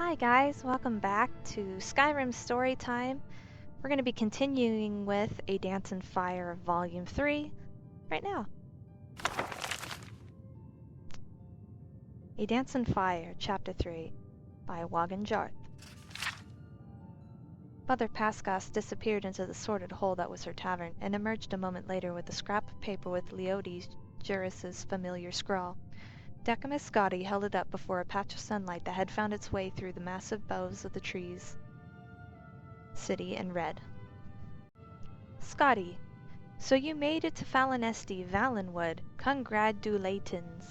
Hi guys, welcome back to Skyrim Storytime. We're going to be continuing with A Dance in Fire Volume 3 right now. A Dance in Fire, Chapter 3 by Wagan Jarth. Mother Pascas disappeared into the sordid hole that was her tavern and emerged a moment later with a scrap of paper with Leodes Juris's familiar scrawl. Decimus Scotti held it up before a patch of sunlight that had found its way through the massive boughs of the trees. City and read. Scotti, so you made it to Falinesti, Valenwood. Congratulations.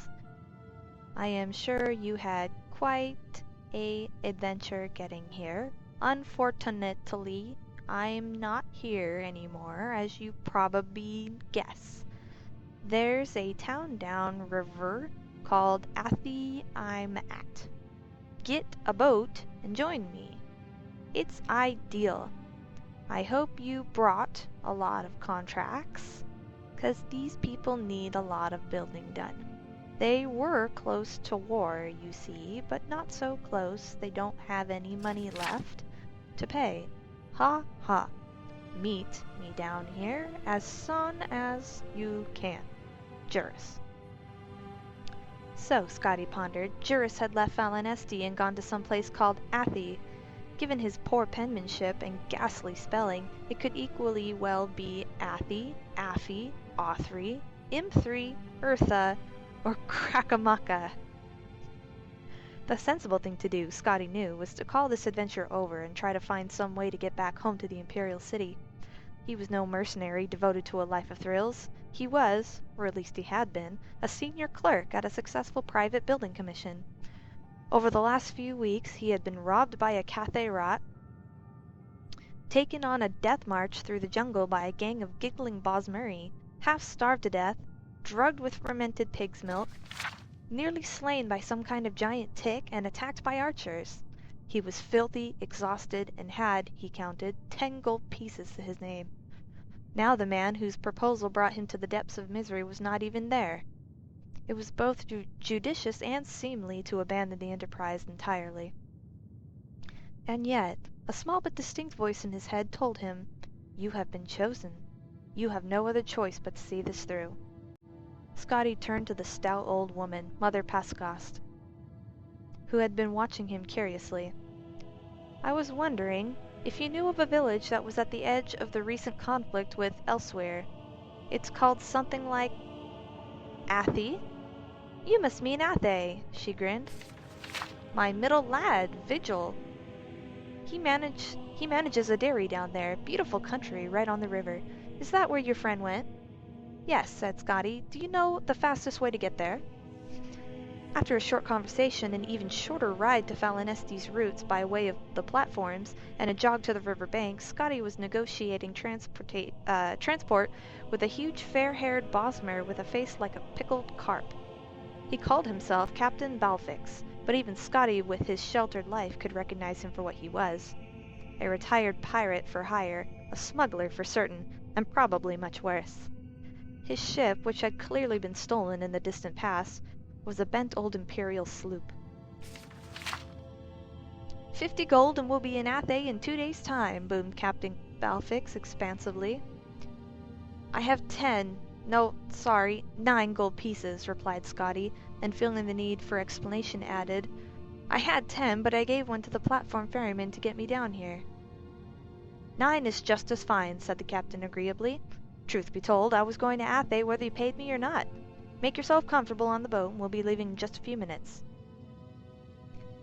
I am sure you had quite a adventure getting here. Unfortunately, I'm not here anymore, as you probably guess. There's a town downriver called Athy I'm at. Get a boat and join me. It's ideal. I hope you brought a lot of contracts, 'cause these people need a lot of building done. They were close to war, you see, but not so close they don't have any money left to pay. Ha ha. Meet me down here as soon as you can. Juris. So, Scotti pondered, Juris had left Falinesti and gone to some place called Athy. Given his poor penmanship and ghastly spelling, it could equally well be Athy, Affy, Authry, Imthry, Eartha, or Crackamacca. The sensible thing to do, Scotti knew, was to call this adventure over and try to find some way to get back home to the Imperial City. He was no mercenary devoted to a life of thrills. He was, or at least he had been, a senior clerk at a successful private building commission. Over the last few weeks he had been robbed by a Cathay rat, taken on a death march through the jungle by a gang of giggling Bosmeri, half starved to death, drugged with fermented pig's milk, nearly slain by some kind of giant tick, and attacked by archers. He was filthy, exhausted, and had, he counted, 10 gold pieces to his name. Now the man whose proposal brought him to the depths of misery was not even there. It was both judicious and seemly to abandon the enterprise entirely. And yet, a small but distinct voice in his head told him, "You have been chosen. You have no other choice but to see this through." Scotti turned to the stout old woman, Mother Pascas, who had been watching him curiously. "I was wondering if you knew of a village that was at the edge of the recent conflict with elsewhere. It's called something like Athy?" "You must mean Athay," she grinned. "My middle lad, Vigil. He manages a dairy down there. Beautiful country, right on the river. Is that where your friend went?" "Yes," said Scotti. "Do you know the fastest way to get there?" After a short conversation, an even shorter ride to Falinesti's routes by way of the platforms, and a jog to the river bank, Scotti was negotiating transport with a huge fair-haired Bosmer with a face like a pickled carp. He called himself Captain Balfix, but even Scotti with his sheltered life could recognize him for what he was. A retired pirate for hire, a smuggler for certain, and probably much worse. His ship, which had clearly been stolen in the distant past, was a bent old Imperial sloop. 50 gold and we'll be in Athay in 2 days' time," boomed Captain Balfix expansively. "I have 9 gold pieces," replied Scotti, and feeling the need for explanation added, "I had 10, but I gave one to the platform ferryman to get me down here." "9 is just as fine," said the captain agreeably. "Truth be told, I was going to Athay whether you paid me or not. Make yourself comfortable on the boat, and we'll be leaving in just a few minutes."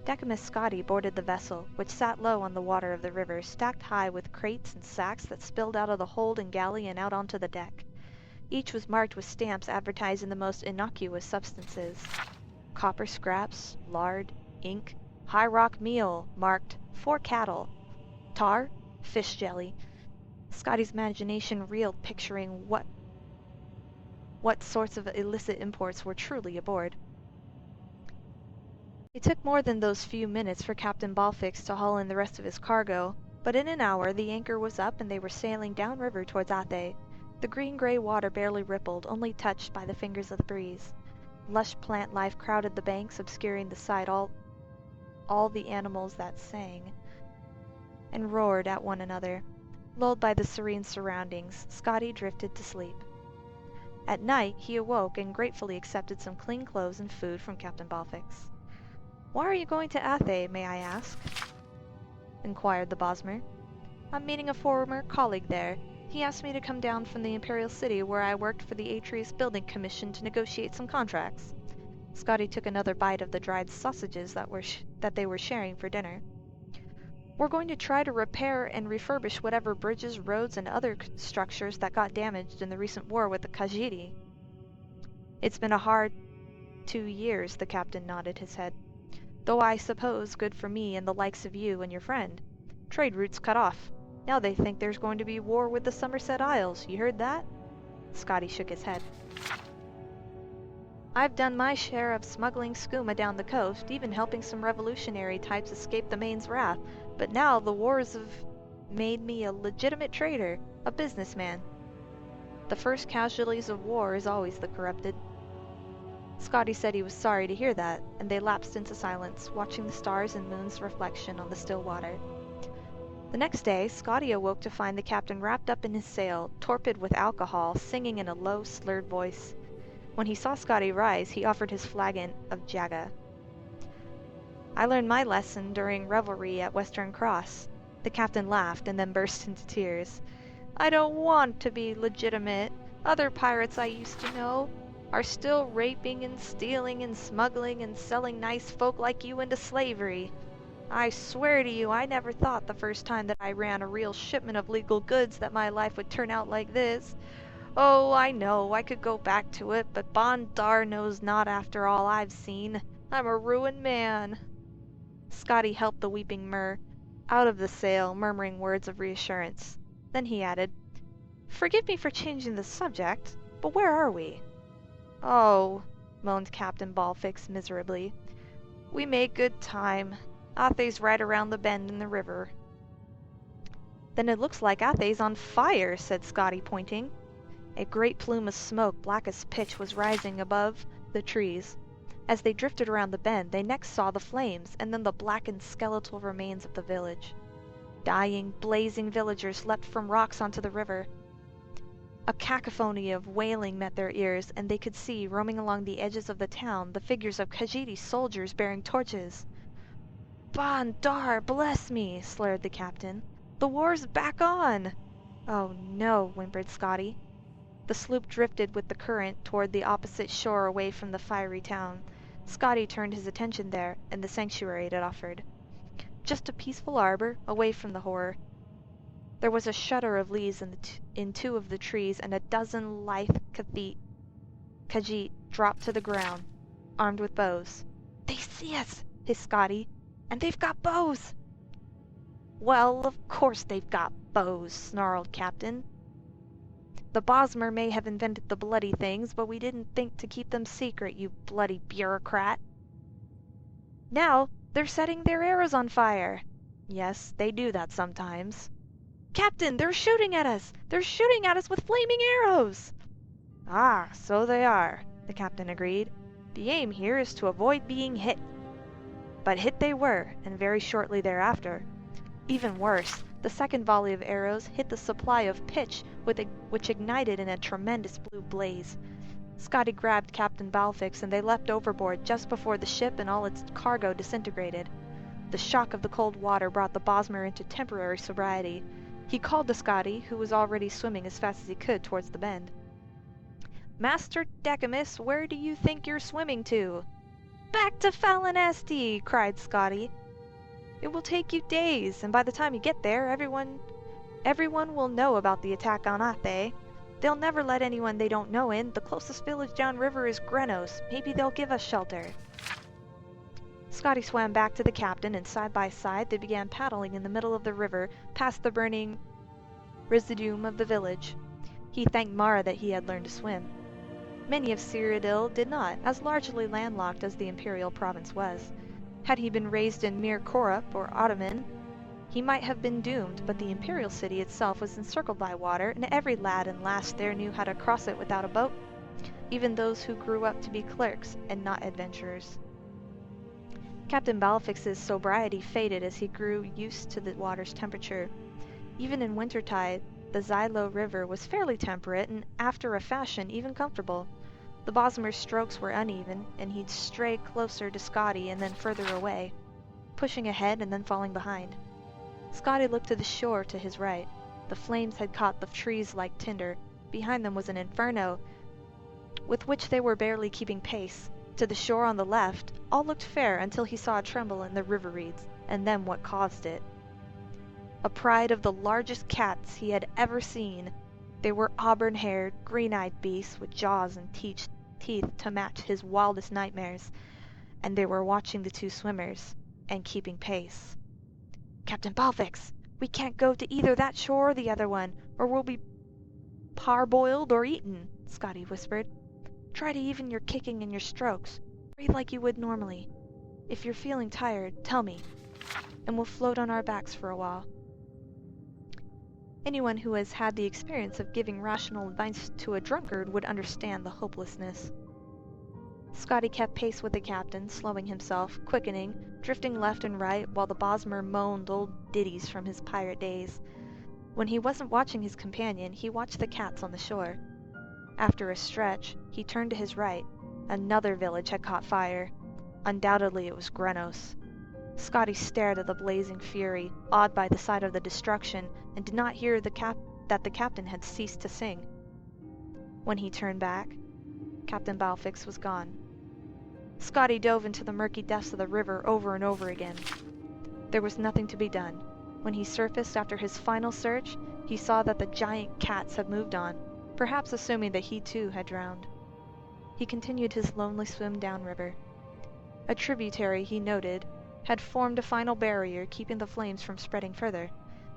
Decimus Scotti boarded the vessel, which sat low on the water of the river, stacked high with crates and sacks that spilled out of the hold and galley and out onto the deck. Each was marked with stamps advertising the most innocuous substances. Copper scraps, lard, ink, high rock meal, marked "for cattle." Tar, fish jelly. Scotty's imagination reeled, picturing what sorts of illicit imports were truly aboard. It took more than those few minutes for Captain Balfix to haul in the rest of his cargo, but in an hour the anchor was up and they were sailing downriver towards Athay. The green-gray water barely rippled, only touched by the fingers of the breeze. Lush plant life crowded the banks, obscuring the sight all the animals that sang and roared at one another. Lulled by the serene surroundings, Scotty drifted to sleep. At night, he awoke and gratefully accepted some clean clothes and food from Captain Balfix. "Why are you going to Athe, may I ask?" inquired the Bosmer. "I'm meeting a former colleague there. He asked me to come down from the Imperial City where I worked for the Atreus Building Commission to negotiate some contracts." Scotty took another bite of the dried sausages that they were sharing for dinner. "We're going to try to repair and refurbish whatever bridges, roads, and other structures that got damaged in the recent war with the Khajiit." "It's been a hard 2 years," the captain nodded his head. "Though I suppose good for me and the likes of you and your friend. Trade routes cut off. Now they think there's going to be war with the Somerset Isles. You heard that?" Scotty shook his head. "I've done my share of smuggling skooma down the coast, even helping some revolutionary types escape the Maine's wrath, but now the wars have made me a legitimate trader, a businessman. The first casualties of war is always the corrupted." Scotty said he was sorry to hear that, and they lapsed into silence, watching the stars and moon's reflection on the still water. The next day, Scotty awoke to find the captain wrapped up in his sail, torpid with alcohol, singing in a low, slurred voice. When he saw Scotty rise, he offered his flagon of Jaga. "I learned my lesson during revelry at Western Cross." The captain laughed and then burst into tears. "I don't want to be legitimate. Other pirates I used to know are still raping and stealing and smuggling and selling nice folk like you into slavery. I swear to you, I never thought the first time that I ran a real shipment of legal goods that my life would turn out like this. Oh, I know, I could go back to it, but Bondar knows not after all I've seen. I'm a ruined man." Scotty helped the weeping Mur out of the sail, murmuring words of reassurance. Then he added, "Forgive me for changing the subject, but where are we?" "Oh," moaned Captain Balfix miserably. "We made good time. Athe's right around the bend in the river." "Then it looks like Athe's on fire," said Scotty, pointing. A great plume of smoke, black as pitch, was rising above the trees. As they drifted around the bend, they next saw the flames, and then the blackened skeletal remains of the village. Dying, blazing villagers leapt from rocks onto the river. A cacophony of wailing met their ears, and they could see, roaming along the edges of the town, the figures of Khajiit soldiers bearing torches. "Bondar, bless me!" slurred the captain. "The war's back on!" "Oh no," whimpered Scotty. The sloop drifted with the current toward the opposite shore away from the fiery town. Scotty turned his attention there, and the sanctuary it offered. Just a peaceful arbor, away from the horror. There was a shudder of leaves in 2 of the trees, and a dozen lithe Khajiit dropped to the ground, armed with bows. "They see us!" hissed Scotty. "And they've got bows!" "Well, of course they've got bows," snarled Captain. "The Bosmer may have invented the bloody things, but we didn't think to keep them secret, you bloody bureaucrat." "Now they're setting their arrows on fire." "Yes, they do that sometimes." "Captain, they're shooting at us! They're shooting at us with flaming arrows!" "Ah, so they are," the captain agreed. "The aim here is to avoid being hit." But hit they were, and very shortly thereafter. Even worse, the second volley of arrows hit the supply of pitch, which ignited in a tremendous blue blaze. Scotty grabbed Captain Balfix, and they leapt overboard just before the ship and all its cargo disintegrated. The shock of the cold water brought the Bosmer into temporary sobriety. He called to Scotty, who was already swimming as fast as he could towards the bend. "Master Decamus, where do you think you're swimming to?" "Back to Falinesti!" cried Scotty. "It will take you days, and by the time you get there, everyone will know about the attack on Athe. They'll never let anyone they don't know in. The closest village downriver is Grenos. Maybe they'll give us shelter." Scotty swam back to the captain, and side by side they began paddling in the middle of the river, past the burning residuum of the village. He thanked Mara that he had learned to swim. Many of Cyrodiil did not, as largely landlocked as the imperial province was. Had he been raised in Mir Korup or Ottoman, he might have been doomed, but the imperial city itself was encircled by water, and every lad and lass there knew how to cross it without a boat, even those who grew up to be clerks and not adventurers. Captain Balfix's sobriety faded as he grew used to the water's temperature. Even in wintertide, the Xylo River was fairly temperate and, after a fashion, even comfortable. The Bosmer's strokes were uneven, and he'd stray closer to Scotty and then further away, pushing ahead and then falling behind. Scotty looked to the shore to his right. The flames had caught the trees like tinder. Behind them was an inferno, with which they were barely keeping pace. To the shore on the left, all looked fair until he saw a tremble in the river reeds, and then what caused it. A pride of the largest cats he had ever seen. They were auburn-haired, green-eyed beasts with jaws and teeth to match his wildest nightmares, and they were watching the two swimmers, and keeping pace. "Captain Balfix, we can't go to either that shore or the other one, or we'll be parboiled or eaten," Scotty whispered. "Try to even your kicking and your strokes. Breathe like you would normally. If you're feeling tired, tell me, and we'll float on our backs for a while." Anyone who has had the experience of giving rational advice to a drunkard would understand the hopelessness. Scotty kept pace with the captain, slowing himself, quickening, drifting left and right while the Bosmer moaned old ditties from his pirate days. When he wasn't watching his companion, he watched the cats on the shore. After a stretch, he turned to his right. Another village had caught fire. Undoubtedly it was Grenos. Scotty stared at the blazing fury, awed by the sight of the destruction, and did not hear that the captain had ceased to sing. When he turned back, Captain Balfix was gone. Scotty dove into the murky depths of the river over and over again. There was nothing to be done. When he surfaced after his final search, he saw that the giant cats had moved on, perhaps assuming that he too had drowned. He continued his lonely swim downriver. A tributary, he noted, had formed a final barrier keeping the flames from spreading further,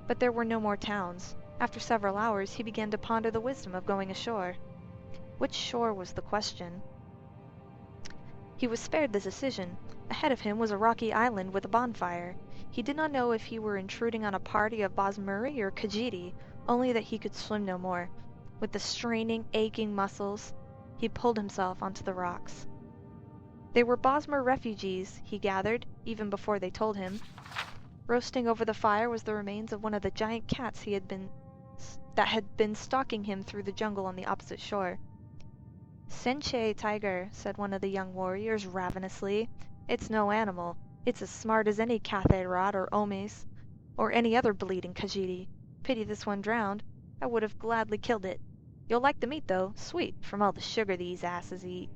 but there were no more towns. After several hours, he began to ponder the wisdom of going ashore. Which shore was the question? He was spared the decision. Ahead of him was a rocky island with a bonfire. He did not know if he were intruding on a party of Bosmeri or Khajiiti, only that he could swim no more. With the straining, aching muscles, he pulled himself onto the rocks. They were Bosmer refugees, he gathered, even before they told him. Roasting over the fire was the remains of one of the giant cats that had been stalking him through the jungle on the opposite shore. "Senche, tiger," said one of the young warriors ravenously. "It's no animal. It's as smart as any Cathay Rod or Omes, or any other bleeding Khajiiti. Pity this one drowned. I would have gladly killed it. You'll like the meat, though, sweet from all the sugar these asses eat."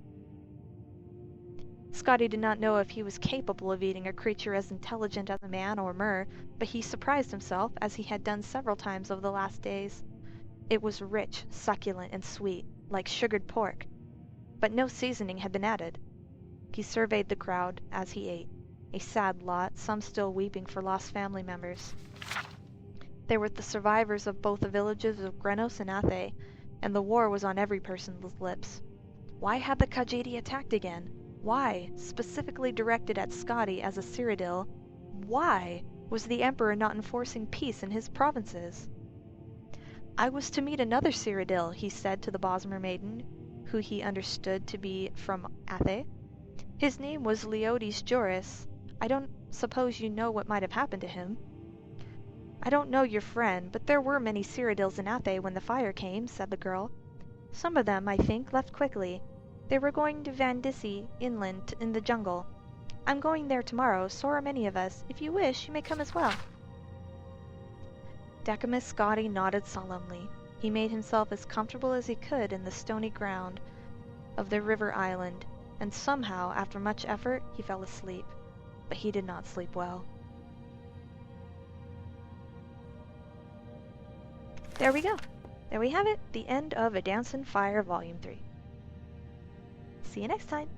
Scotty did not know if he was capable of eating a creature as intelligent as a man or Mer, but he surprised himself, as he had done several times over the last days. It was rich, succulent, and sweet, like sugared pork, but no seasoning had been added. He surveyed the crowd as he ate, a sad lot, some still weeping for lost family members. They were the survivors of both the villages of Grenos and Athe, and the war was on every person's lips. Why had the Khajiiti attacked again? Why, specifically directed at Scotty as a Cyrodiil, why was the Emperor not enforcing peace in his provinces? "I was to meet another Cyrodiil," he said to the Bosmer maiden, who he understood to be from Athe. "His name was Leodes Joris. I don't suppose you know what might have happened to him." "I don't know your friend, but there were many Cyrodiils in Athe when the fire came," said the girl. "Some of them, I think, left quickly. They were going to Vandisi, inland, in the jungle. I'm going there tomorrow, so are many of us. If you wish, you may come as well." Decimus Scotty nodded solemnly. He made himself as comfortable as he could in the stony ground of the river island, and somehow, after much effort, he fell asleep. But he did not sleep well. There we go. There we have it. The end of A Dancin' Fire Volume 3. See you next time.